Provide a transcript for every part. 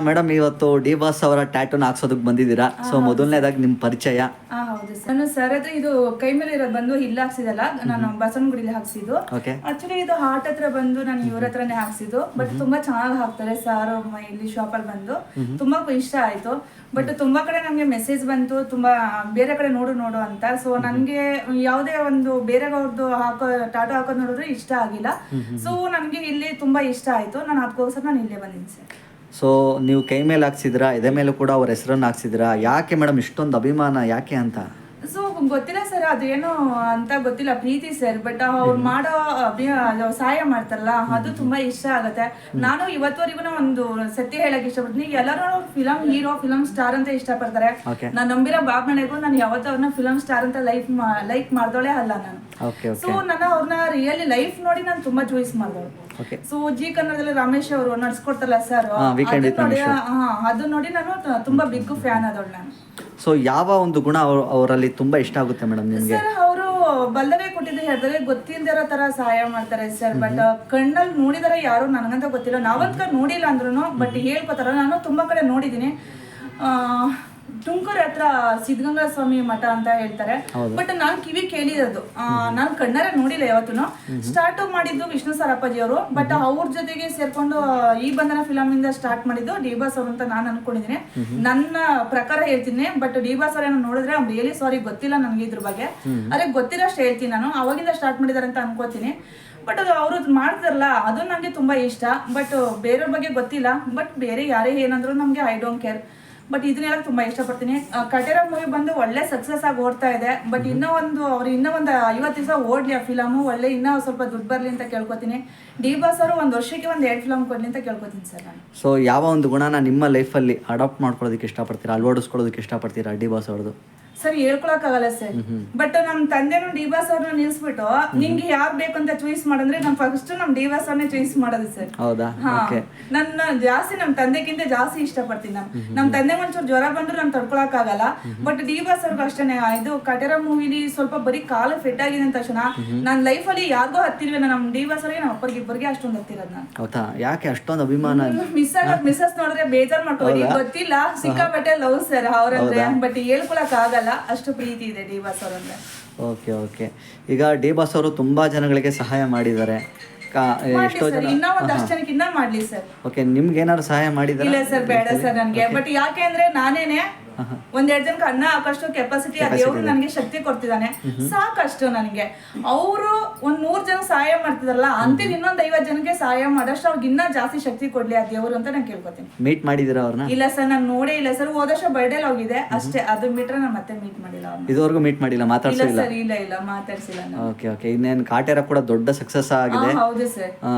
Madam ಇವತ್ತು D boss ಅವರ ಟ್ಯಾಟೂನ ಹಾಕ್ಸೋದಕ್ಕೆ ಬಂದಿದ್ದೀರಾ. ಸೊ ಮೊದಲನೇದಾಗಿ ನಿಮ್ಮ ಪರಿಚಯ. ಹೌದು ಸರ್. ನಾನು ಸರ್ ಹತ್ರ ಇದು ಕೈ ಮೇಲೆ ಇರೋದು ಬಂದು ಇಲ್ಲಿ ಹಾಕ್ಸಿದಲ್ಲ, ನಾನು ಬಸವನಗುಡಿಲಿ ಹಾಕ್ಸಿದ್ದು. ಆಕ್ಚುಲಿ ಇದು ಹಾರ್ಟ್ ಹತ್ರ ಬಂದು ನಾನು ಇವ್ರ ಹತ್ರನೇ ಹಾಕ್ಸಿದ್ದು. ಬಟ್ ತುಂಬಾ ಚೆನ್ನಾಗಿ ಹಾಕ್ತಾರೆ ಸರ್ ಇಲ್ಲಿ ಶಾಪಲ್ಲಿ ಬಂದು. ತುಂಬಾ ಇಷ್ಟ ಆಯ್ತು. ಬಟ್ ತುಂಬಾ ಕಡೆ ನಮ್ಗೆ ಮೆಸೇಜ್ ಬಂತು, ತುಂಬಾ ಬೇರೆ ಕಡೆ ನೋಡು ಅಂತ. ಸೊ ನನ್ಗೆ ಯಾವುದೇ ಒಂದು ಬೇರೆ ಅವ್ರದ್ದು ಟಾಟೋ ಹಾಕೋದು ನೋಡಿದ್ರೆ ಇಷ್ಟ ಆಗಿಲ್ಲ. ಸೊ ನನ್ಗೆ ಇಲ್ಲಿ ತುಂಬಾ ಇಷ್ಟ ಆಯ್ತು. ನಾನು ಅದಕ್ಕೋಸ್ಕರ ನಾನು ಇಲ್ಲೇ ಬಂದಿದ್ದೀನಿ ಸರ್. ಸೊ ನೀವು ಕೈ ಮೇಲೆ ಹಾಕ್ಸಿದ್ರಾ, ಎದೆ ಮೇಲೆ ಕೂಡ ಅವ್ರ ಹೆಸರನ್ನು ಹಾಕ್ಸಿದ್ರಾ. ಯಾಕೆ ಮೇಡಮ್ ಇಷ್ಟೊಂದು ಅಭಿಮಾನ, ಯಾಕೆ ಅಂತ? ಸೊ ಗೊತ್ತಿಲ್ಲ ಸರ್, ಅದೇನು ಅಂತ ಗೊತ್ತಿಲ್ಲ, ಪ್ರೀತಿ ಸರ್. ಬಟ್ ಅವ್ರು ಮಾಡೋ ಸಹಾಯ ಮಾಡ್ತಾರಲ್ಲ, ಅದು ತುಂಬಾ ಇಷ್ಟ ಆಗತ್ತೆ. ನಾನು ಇವತ್ತವರೆಗೂ ಒಂದು ಸತ್ಯ ಹೇಳಕ್ ಇಷ್ಟಪಡ್ತೀನಿ. ಎಲ್ಲರೂ ಫಿಲಂ ಹೀರೋ, ಫಿಲಂ ಸ್ಟಾರ್ ಅಂತ ಇಷ್ಟಪಡ್ತಾರೆ. ನಾನು ನಂಬಿರೋ ಬಾಬಣ್ಣಗೂ ನಾನು ಯಾವತ್ತೂ ಅವ್ರನ್ನ ಫಿಲಂ ಸ್ಟಾರ್ ಅಂತ ಲೈಕ್ ಮಾಡ್ದೋಳೆ ಅಲ್ಲ ನಾನು. ಸೊ ನಾನು ಅವ್ರನ್ನ ರಿಯಲಿ ಲೈಫ್ ನೋಡಿ ನಾನು ತುಂಬಾ ಚಾಯ್ಸ್ ಮಾಡ್ದೋಳು. ಸೊ ಜಿ ಕನ್ನಡದಲ್ಲಿ ರಮೇಶ್ ಅವರು ನಡ್ಸ್ಕೊಡ್ತಾರಲ್ಲ ಸರ್, ಅದು ನೋಡಿ ನಾನು ತುಂಬಾ ಬಿಗ್ ಫ್ಯಾನ್ ಆದವಳು ನಾನು. ಸೊ ಯಾವ ಒಂದು ಗುಣ ಅವರಲ್ಲಿ ತುಂಬಾ ಇಷ್ಟ ಆಗುತ್ತೆ ಮೇಡಮ್ ನಿಮಗೆ? ಸರ್ ಅವರು ಬಲ್ಲವೇ ಕೊಟ್ಟಿದ್ದು ಹೇಳಿದ್ರೆ ಗೊತ್ತಿಲ್ದಿರೋ ತರ ಸಹಾಯ ಮಾಡ್ತಾರೆ ಸರ್. ಬಟ್ ಕಣ್ಣಲ್ಲಿ ನೋಡಿದಾರೆ ಯಾರು ನನಗಂತ ಗೊತ್ತಿಲ್ಲ, ನಾವಂತ ನೋಡಿಲ್ಲ ಅಂದ್ರೂ ಬಟ್ ಹೇಳ್ಕೊತಾರ. ನಾನು ತುಂಬಾ ಕಡೆ ನೋಡಿದೀನಿ. ತುಮಕೂರು ಹತ್ರ ಸಿದ್ಧಗಂಗಾ ಸ್ವಾಮಿ ಮಠ ಅಂತ ಹೇಳ್ತಾರೆ. ಬಟ್ ನಾನು ಕಿವಿ ಕೇಳಿರೋದು, ನಾನು ಕಣ್ಣಾರೆ ನೋಡಿಲ್ಲ ಯಾವತ್ತೂ. ಸ್ಟಾರ್ಟ್ ಮಾಡಿದ್ದು ವಿಷ್ಣು ಸರ್ ಅಪ್ಪಾಜಿ ಅವರು. ಬಟ್ ಅವ್ರ ಜೊತೆಗೆ ಸೇರ್ಕೊಂಡು ಈ ಬಂಧನ ಫಿಲಮ್ ಇಂದ ಸ್ಟಾರ್ಟ್ ಮಾಡಿದ್ದು ಡಿ ಬಾಸ್ ಅವರು ಅಂತ ನಾನು ಅನ್ಕೊಂಡಿದ್ದೀನಿ. ನನ್ನ ಪ್ರಕಾರ ಹೇಳ್ತೀನಿ. ಬಟ್ ಡಿ ಬಾಸ್ ಅವ್ರ ನೋಡಿದ್ರೆ ಅವ್ರು ರಿಯಲಿ ಸಾರಿ, ಗೊತ್ತಿಲ್ಲ ನನಗೆ ಇದ್ರ ಬಗ್ಗೆ. ಅದೇ ಗೊತ್ತಿರೋಷ್ಟು ಹೇಳ್ತೀನಿ ನಾನು. ಅವಾಗಿಂದ ಸ್ಟಾರ್ಟ್ ಮಾಡಿದಾರೆ ಅಂತ ಅನ್ಕೋತೀನಿ. ಬಟ್ ಅದು ಅವರು ಮಾಡ್ತಾರಲ್ಲ, ಅದು ನನಗೆ ತುಂಬಾ ಇಷ್ಟ. ಬಟ್ ಬೇರೆಯವ್ರ ಬಗ್ಗೆ ಗೊತ್ತಿಲ್ಲ. ಬಟ್ ಬೇರೆ ಯಾರೇ ಏನಂದ್ರು ನಮ್ಗೆ ಐ ಡೋಂಟ್ ಕೇರ್. ಬಟ್ ಇದನ್ನೆಲ್ಲ ತುಂಬಾ ಇಷ್ಟಪಡ್ತೀನಿ. ಕಟೇರ ಮೂವಿ ಬಂದು ಒಳ್ಳೆ ಸಕ್ಸಸ್ ಆಗಿ ಓಡ್ತಾ ಇದೆ. ಬಟ್ ಇನ್ನೂ ಒಂದು 50 ದಿವಸ ಓಡ್ಲಿ ಆ ಫಿಲಮು, ಒಳ್ಳೆ ಇನ್ನೂ ಸ್ವಲ್ಪ ದುಡ್ಡು ಬರ್ಲಿ ಅಂತ ಕೇಳ್ಕೊತೀನಿ. ಡಿ ಬಾಸ್ ಅವರು ಒಂದು ವರ್ಷಕ್ಕೆ 2 ಫಿಲಮ್ ಕೊಡ್ಲಿ ಅಂತ ಕೇಳ್ಕೊತೀನಿ ಸರ್ ನಾನು. ಸೊ ಯಾವ ಒಂದು ಗುಣನ ನಿಮ್ಮ ಲೈಫಲ್ಲಿ ಅಡಾಪ್ಟ್ ಮಾಡ್ಕೊಳ್ಳೋದಕ್ಕೆ ಇಷ್ಟಪಡ್ತೀರಾ, ಅಳವಡಿಸ್ಕೊಳ್ಳೋದಕ್ಕೆ ಇಷ್ಟಪಡ್ತೀರಾ ಡಿ ಬಾಸ್ ಅವ್ರದ್ದು? ಸರ್ ಹೇಳ್ಕೊಳಕ್ ಆಗಲ್ಲ ಸರ್. ಬಟ್ ನಮ್ ತಂದೆನು ಡಿ ಬಾಸ್ ಅವ್ರನ್ನ ನಿಲ್ಸ್ಬಿಟ್ಟು ನಿಂಗೆ ಯಾರು ಬೇಕಂತ ಚಾಯ್ಸ್ ಮಾಡಂದ್ರೆ ನಮ್ ಫಸ್ಟ್ ನಮ್ ಡಿ ಬಾಸ್ ಅವ್ರನ್ನೇ ಚಾಯ್ಸ್ ಮಾಡೋದು ಸರ್. ಹೌದಾ? ನನ್ನ ಜಾಸ್ತಿ ನಮ್ ತಂದೆಗಿಂತ ಜಾಸ್ತಿ ಇಷ್ಟಪಡ್ತೀನಿ ನಾನು. ನಮ್ ತಂದೆ ಒಂಚೂರು ಜ್ವರ ಬಂದ್ರು ನಾನು ತಡ್ಕೊಳಕ್ ಆಗಲ್ಲ. ಬಟ್ ಡಿ ಬಾಸ್ ಅವ್ರಿಗೆ ಅಷ್ಟೇನೆ. ಇದು ಕಟೇರ ಮೂವಿಲಿ ಸ್ವಲ್ಪ ಬರೀ ಕಾಲು ಫಿಟ್ ಆಗಿದೆ ಅಂತ ತಕ್ಷಣ ನನ್ನ ಲೈಫ್ ಅಲ್ಲಿ ಯಾರಿಗೋ ಹತ್ತಿರ್ಲಿಲ್ಲ. ನಮ್ ಡಿ ಬಾಸ್ ಅವ್ರಿಗೆ, ನಮ್ಮ ಅಪ್ಪರಿಗೆ ಇಬ್ಬರಿಗೆ ಅಷ್ಟೊಂದು ಹತ್ತಿರೋದು ನಾನು. ಹೌದಾ? ಯಾಕೆ ಅಷ್ಟೊಂದು ಅಭಿಮಾನ? ಮಿಸ್ಸಸ್ ನೋಡಿದ್ರೆ ಬೇಜಾರ್ ಮಾಡ್ಕೊಳ್ಳಿ, ಗೊತ್ತಿಲ್ಲ, ಸಿಕ್ಕಾಪಟ್ಟೆ ಲವ್ ಸರ್ ಅವ್ರಂದ್ರೆ. ಬಟ್ ಹೇಳ್ಕೊಳಕ್ ಆಗಲ್ಲ, ಅಷ್ಟು ಪ್ರೀತಿ ಇದೆ ಡಿ ಬಾಸ್ ಅವರಂದ್ರೆ. ಓಕೆ. ಈಗ ಡಿ ಬಾಸ್ ಅವರು ತುಂಬಾ ಜನಗಳಿಗೆ ಸಹಾಯ ಮಾಡಿದ್ದಾರೆ. ಎಷ್ಟೋ ಜನ ಇನ್ನೂ ಒಂದಷ್ಟು ಜನಕ್ಕೆ ಇನ್ನ ಮಾಡ್ಲಿ ಸರ್. ಓಕೆ, ನಿಮ್ಗೆ ಏನಾದ್ರು ಸಹಾಯ ಮಾಡಿದಾರೆ? ಇಲ್ಲ ಸರ್, ಬೇಡ ಸರ್ ನನ್ಗೆ. ಬಟ್ ಯಾಕೆ ಅಂದ್ರೆ ನಾನೇನೆ 1-2 ಜನಕ್ಕೆ ಅನ್ನ ಹಾಕಷ್ಟು ಕೆಪಾಸಿಟಿ ದೇವ್ರು ನನಗೆ ಶಕ್ತಿ ಕೊಡ್ತಿದ್ದಾನೆ, ಸಾಕಷ್ಟು ನನಗೆ. ಅವರು 100 ಜನ ಸಹಾಯ ಮಾಡ್ತಿದಾರಲ್ಲ, ಅಂತಿದ್ ಇನ್ನೊಂದು 50 ಜನಕ್ಕೆ ಸಹಾಯ ಮಾಡಷ್ಟು ಅವ್ರಿಗೆ ಇನ್ನೂ ಜಾಸ್ತಿ ಶಕ್ತಿ ಕೊಡ್ಲಿ ಆ ದೇವ್ರು ಅಂತ ನಾನು ಕೇಳ್ಕೊತೀನಿ. ಮೀಟ್ ಮಾಡಿದಿರ ಅವ್ರನ್ನ? ಇಲ್ಲ ಸರ್, ನಾನು ನೋಡೇ ಇಲ್ಲ ಸರ್. ಹೋದ ವರ್ಷ ಬರ್ಡೇ ಹೋಗಿದೆ ಅಷ್ಟೇ, ಅದು ಬಿಟ್ರೆ ನಾನು ಮತ್ತೆ ಮೀಟ್ ಮಾಡಿಲ್ಲ ಅವ್ರನ್ನ. ಇದುವರೆಗೂ ಮೀಟ್ ಮಾಡಿಲ್ಲ, ಮಾತಾಡ್ಸಿಲ್ಲ? ಇಲ್ಲ ಮಾತಾಡ್ಸಿಲ್ಲ. ಓಕೆ. ಇನ್ನೇನು ಕಾಟೇರ ಕೂಡ ದೊಡ್ಡ ಸಕ್ಸಸ್ ಆಗಿದೆ. ಹೌದು ಸರ್.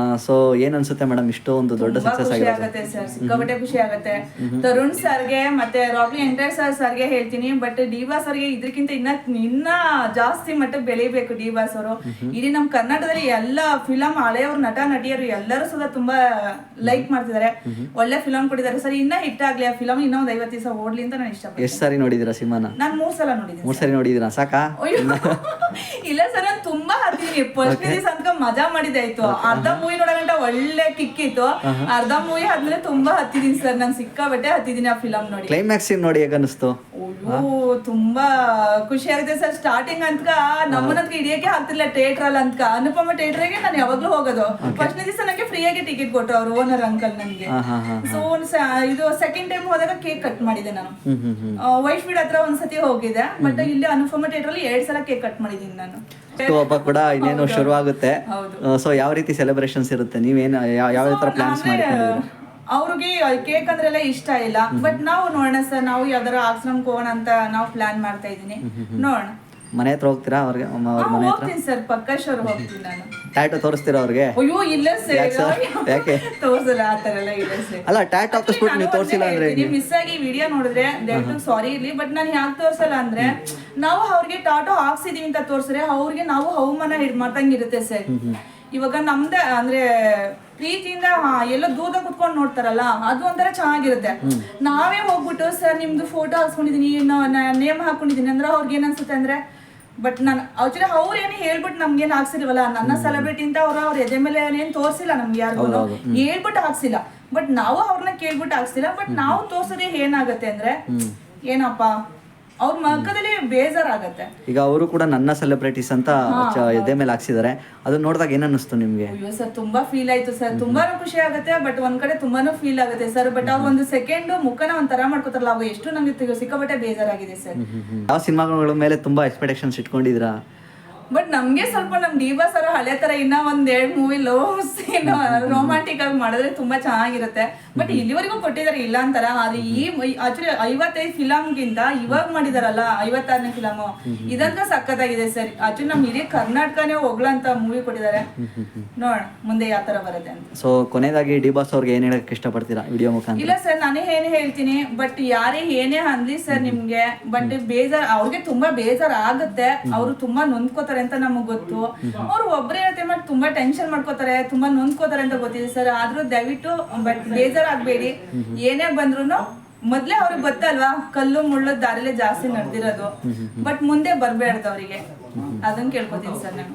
ಸೊ ಏನ್ ಅನ್ಸುತ್ತೆ ಮೇಡಮ್, ಇಷ್ಟು ಒಂದು ದೊಡ್ಡ ಸಕ್ಸಸ್ ಆಗಿದೆ? ಆಗುತ್ತೆ ಸರ್, ಸಿಕ್ಕಾಪಟ್ಟೆ ಖುಷಿ ಆಗುತ್ತೆ. ತರುಣ್ ಸರ್ಗೆ ಮತ್ತೆ ರಾಕ್ಲಿ ಎಂಟೈರ್ ಸರ್ಗೆ ಹೇಳ್ತೀನಿ. ಬಟ್ ಡಿ ಬಾಸ್ ಅವ್ರಿಗೆ ಇದಕ್ಕಿಂತ ಇನ್ನ ಜಾಸ್ತಿ ಮಟ್ಟಕ್ಕೆ ಬೆಳಿಬೇಕು ಡಿ ಬಾಸ್ ಅವರು. ಇಡೀ ನಮ್ ಕರ್ನಾಟಕದಲ್ಲಿ ಎಲ್ಲ ಫಿಲಂ ಹಳೆಯವರು, ನಟ ನಟಿಯರು ಎಲ್ಲರೂ ಸುಧಾ ತುಂಬಾ ಲೈಕ್ ಮಾಡ್ತಿದ್ದಾರೆ. ಒಳ್ಳೆ ಫಿಲಂ ಕೊಟ್ಟಿದ್ದಾರೆ ಸರ್. ಇನ್ನ ಹಿಟ್ ಆಗ್ಲಿ ಆ ಫಿಲಂ, ಇನ್ನೂ 50 ದಿವಸ ಓಡ್ಲಿ ಅಂತ ನಾನು ಇಷ್ಟಪಡ್ತೀನಿ. ಎಷ್ಟು ಸಾರಿ ನೋಡಿದಿರಾ ಸಿನಿಮಾನ? ನಾನು 3 ಸಲ ನೋಡಿದ್ದೀನಿ. 3 ಸಾರಿ ನೋಡಿದಿರಾ? ಸಾಕಾ? ಇಲ್ಲ ಸರ್, ನಾನು ತುಂಬಾ ಹತ್ತಿದ್ದೀನಿ. ಫಸ್ಟ್ ದಿವಸ ಅಂತ ಮಜಾ ಮಾಡಿದಾಯ್ತು. ಅರ್ಧ ಮೂವಿ ನೋಡೋಗಂಟ ಒಳ್ಳೆ ಕಿಕ್ ಇತ್ತು. ಅರ್ಧ ಮೂವಿ ಆದ್ಮೇಲೆ ತುಂಬಾ ಹತ್ತಿದ್ದೀನಿ ಸರ್. ನಾನು ಸಿಕ್ಕಾಬಟ್ಟೆ ಹತ್ತಿದ್ದೀನಿ ಆ ಫಿಲಂ ನೋಡಿ. ಕ್ಲೈಮ್ಯಾಕ್ಸ್ ನೋಡಿ ಹೇಗ ಅನಿಸ್ತು? ತುಂಬಾ ಖುಷಿ ಆಗುತ್ತೆ ಸರ್. ಸ್ಟಾರ್ಟಿಂಗ್ ಅಂತ ನಮ್ಮನಂತ ಹಿಡಿಯಕ್ಕೆ ಆಗ್ತಿರ್ಲಿಲ್ಲ ಥಿಯೇಟರ್ ಅಲ್ಲಿ ಅಂತ. ಅನುಪಮ ಥಿಯೇಟರ್ಗೆ ನಾನು ಯಾವಾಗ್ಲೂ ಹೋಗೋದು. ಫಸ್ಟ್ ದಿವಸ ನನಗೆ ಫ್ರೀಯಾಗಿ ಟಿಕೆಟ್ ಕೊಟ್ಟರು ಅವ್ರು, ಓನರ್ ಅಂಕಲ್ ನನಗೆ. ಸೊ ಇದು ಸೆಕೆಂಡ್ ಟೈಮ್ ಹೋದಾಗ ಕೇಕ್ ಕಟ್ ಮಾಡಿದೆ ನಾನು. ವೈಟ್ ಫೀಲ್ಡ್ ಹತ್ರ ಒಂದ್ಸತಿ ಹೋಗಿದೆ. ಬಟ್ ಇಲ್ಲಿ ಅನುಪಮ ಥಿಯೇಟರ್ ಅಲ್ಲಿ 2 ಸಲ ಕೇಕ್ ಕಟ್ ಮಾಡಿದೀನಿ ನಾನು. ಹಬ್ಬ ಕೂಡ ಇನ್ನೇನು ಶುರು ಆಗುತ್ತೆ. ಸೊ ಯಾವ ರೀತಿ ಸೆಲೆಬ್ರೇಷನ್ಸ್ ಇರುತ್ತೆ? ನೀವೇನು ಯಾವ ತರ ಪ್ಲಾನ್ಸ್ ಮಾಡಿಕೊಂಡಿದ್ದೀರಾ? ಅವ್ರಿಗೆ ಕೇಕ್ ಅಂದ್ರೆಲ್ಲ ಇಷ್ಟ ಇಲ್ಲ. ಬಟ್ ನಾವು ನೋಡೋಣ ಸರ್, ನಾವು ಯಾವ್ದಾರ ಆಶ್ರಮಕ್ಕೆ ಹೋಗೋಣ ಅಂತ ನಾವು ಪ್ಲಾನ್ ಮಾಡ್ತಾ ಇದೀನಿ. ನೋಡೋಣ. ಮನೆ ಹತ್ರ ಹೋಗ್ತೀರಾ? ಅವ್ರಿಗೆ ಹೋಗ್ತೀನಿ ಸರ್, ಪಕ್ಕೇಶ್ವರ್ ಹೋಗ್ತೀನಿ ನಾನು. ಟ್ಯಾಟೂ ತೋರಿಸ್ತೀರಾ ಅವ್ರಿಗೆ? ಅಯ್ಯೋ ಇಲ್ಲ ಸರ್, ಯಾಕೆ ತೋರ್ಸಲ್ಲ ಆ ತರ ಎಲ್ಲ. ಇಲ್ಲ ಸರ್. ಅಲ್ಲ, ಟ್ಯಾಟೂ ಹಾಕಿಸ್ಬಿಟ್ಟು ನೀವು ತೋರಿಸಿಲ್ಲ ಅಂದ್ರೆ ಮಿಸ್ ಆಗಿ ವಿಡಿಯೋ ನೋಡಿದ್ರೆ ದಯವಿಟ್ಟು ಸಾರಿ ಇರ್ಲಿ. ಬಟ್ ನಾನು ಯಾಕೆ ತೋರ್ಸಲ್ಲ ಅಂದ್ರೆ, ನಾವು ಅವ್ರಿಗೆ ಟಾಟೋ ಹಾಕ್ಸಿದೀವಿ ಅಂತ ತೋರ್ಸಿದ್ರೆ ಅವ್ರಿಗೆ ನಾವು ಅವಮಾನ ಮಾಡ್ದಂಗಿರುತ್ತೆ ಸರ್. ಇವಾಗ ನಮ್ದೇ ಅಂದ್ರೆ ಪ್ರೀತಿಯಿಂದ ಎಲ್ಲೋ ದೂರ ಕುತ್ಕೊಂಡು ನೋಡ್ತಾರಲ್ಲ, ಅದು ಒಂಥರ ಚೆನ್ನಾಗಿರುತ್ತೆ. ನಾವೇ ಹೋಗ್ಬಿಟ್ಟು ಸರ್ ನಿಮ್ದು ಫೋಟೋ ಹಾಕ್ಸ್ಕೊಂಡಿದೀನಿ, ನೇಮ್ ಹಾಕೊಂಡಿದೀನಿ ಅಂದ್ರೆ ಅವ್ರಿಗೆ ಏನ್ ಅನ್ಸುತ್ತೆ ಅಂದ್ರೆ, ಬಟ್ ನಾನು ಆಕ್ಚುಲಿ ಅವ್ರು ಏನು ಹೇಳ್ಬಿಟ್ಟು ನಮ್ಗೇನು ಹಾಕ್ಸಿಲ್ವಲ್ಲ. ನನ್ನ ಸೆಲೆಬ್ರಿಟಿ ಅಂತ ಅವ್ರ ಎದೆ ಮೇಲೆ ಏನ್ ತೋರಿಸಿಲ್ಲ ನಮ್ಗೆ ಯಾರಿಗೂ, ಹೇಳ್ಬಿಟ್ಟು ಹಾಕ್ಸಿಲ್ಲ. ಬಟ್ ನಾವು ಅವ್ರನ್ನ ಕೇಳ್ಬಿಟ್ಟು ಹಾಕ್ಸ್ತಿಲ್ಲ. ಬಟ್ ನಾವು ತೋರ್ಸೋದೇ ಏನಾಗತ್ತೆ ಅಂದ್ರೆ ಏನಪ್ಪ ಅವ್ರ ಮಕ್ಕದಲ್ಲಿ ಬೇಜಾರಾಗತ್ತೆ. ಈಗ ಅವರು ಕೂಡ ನನ್ನ ಸೆಲೆಬ್ರಿಟೀಸ್ ಅಂತ ಎದೆ ಮೇಲೆ ಹಾಕ್ಸಿದ್ದಾರೆ, ಅದನ್ನ ನೋಡಿದಾಗ ಏನ್ ಅನ್ನಿಸ್ತು ನಿಮ್ಗೆ? ಅಯ್ಯೋ ಸರ್ ತುಂಬಾ ಫೀಲ್ ಆಯ್ತು ಸರ್, ತುಂಬಾನು ಖುಷಿ ಆಗುತ್ತೆ, ಬಟ್ ಒಂದ್ ಕಡೆ ತುಂಬಾನು ಫೀಲ್ ಆಗುತ್ತೆ ಸರ್. ಬಟ್ ಅವ್ರು ಒಂದು ಸೆಕೆಂಡ್ ಮುಖನ ಒಂಥರ ಮಾಡ್ಕೋತಾರಲ್ಲ, ಅವಾಗ ಎಷ್ಟು ನಂಗೆ ಸಿಕ್ಕಾಪಟ್ಟೆ ಬೇಜಾರಾಗಿದೆ ಸರ್. ಯಾವ ಸಿನಿಮಾಗಳ ಮೇಲೆ ತುಂಬಾ ಎಕ್ಸ್ಪೆಕ್ಟೇಷನ್ಸ್ ಇಟ್ಕೊಂಡಿದ್ದೀರಾ? ಬಟ್ ನಮ್ಗೆ ಸ್ವಲ್ಪ ನಮ್ ಡಿಬಾ ಸರ್ ಹಳೆ ತರ ಇನ್ನ ಒಂದ್ 2 ಮೂವಿ ಲವ್ ಸೀನ್ ರೊಮ್ಯಾಂಟಿಕ್ ಆಗಿ ಮಾಡಿದ್ರೆ ತುಂಬಾ ಚೆನ್ನಾಗಿರುತ್ತೆ. ಬಟ್ ಇಲ್ಲಿವರೆಗೂ ಕೊಟ್ಟಿದ್ದಾರೆ, ಇಲ್ಲ ಅಂತಾರ. ಆದ್ರೆ ಈ ಆಕ್ಚುಲಿ 55 ಫಿಲಮ್ಗಿಂತ ಇವಾಗ ಮಾಡಿದಾರಲ್ಲ 56ನೇ ಫಿಲಮ್, ಇದಂತ ಸಖತ್ತಾಗಿದೆ ಸರ್. ಆಕ್ಚುಲಿ ನಮ್ ಇಡೀ ಕರ್ನಾಟಕನೇ ಹೋಗ್ಲಂತ ಮೂವಿ ಕೊಟ್ಟಿದ್ದಾರೆ. ನೋಡ ಮುಂದೆ ಯಾವ ತರ ಬರುತ್ತೆ ಅಂತ. ಸೊ ಕೊನೆಯದಾಗಿ ಡಿ ಬಾಸ್ ಅವ್ರಿಗೆ ಏನ್ ಹೇಳಕ್ ಇಷ್ಟಪಡ್ತೀರಾ ವಿಡಿಯೋ ಮುಖಾಂತರ? ಇಲ್ಲ ಸರ್, ನಾನೇ ಏನ್ ಹೇಳ್ತೀನಿ, ಬಟ್ ಯಾರೇ ಏನೇ ಅಂದ್ಲಿ ಸರ್ ನಿಮ್ಗೆ, ಬಟ್ ಅವ್ರಿಗೆ ತುಂಬಾ ಬೇಜಾರ್ ಆಗುತ್ತೆ, ಅವ್ರು ತುಂಬಾ ನೊಂದ್ಕೋತಾರೆ ಅಂತ ನಮಗ್ ಗೊತ್ತು. ಅವ್ರು ಒಬ್ಬರೇ ಹೇಳ್ತಾರೆ ತುಂಬಾ ಟೆನ್ಷನ್ ಮಾಡ್ಕೋತಾರೆ, ತುಂಬಾ ನೊಂದ್ಕೋತಾರೆ ಅಂತ ಗೊತ್ತಿದೆ ಸರ್. ಆದ್ರೂ ದಯವಿಟ್ಟು ಬಟ್ ಬೇಜಾರಾಗ್ಬೇಡಿ, ಏನೇ ಬಂದ್ರು ಮೊದ್ಲೇ ಅವ್ರಿಗೆ ಗೊತ್ತಲ್ವಾ, ಕಲ್ಲು ಮುಳ್ಳು ದಾರಿಲೇ ಜಾಸ್ತಿ ನಡೆದಿರೋದು. ಬಟ್ ಮುಂದೆ ಬರ್ಬೇಡ್ದು ಅವರಿಗೆ, ಅದನ್ನ ಕೇಳ್ಕೊತೀನಿ ಸರ್ ನಾನು.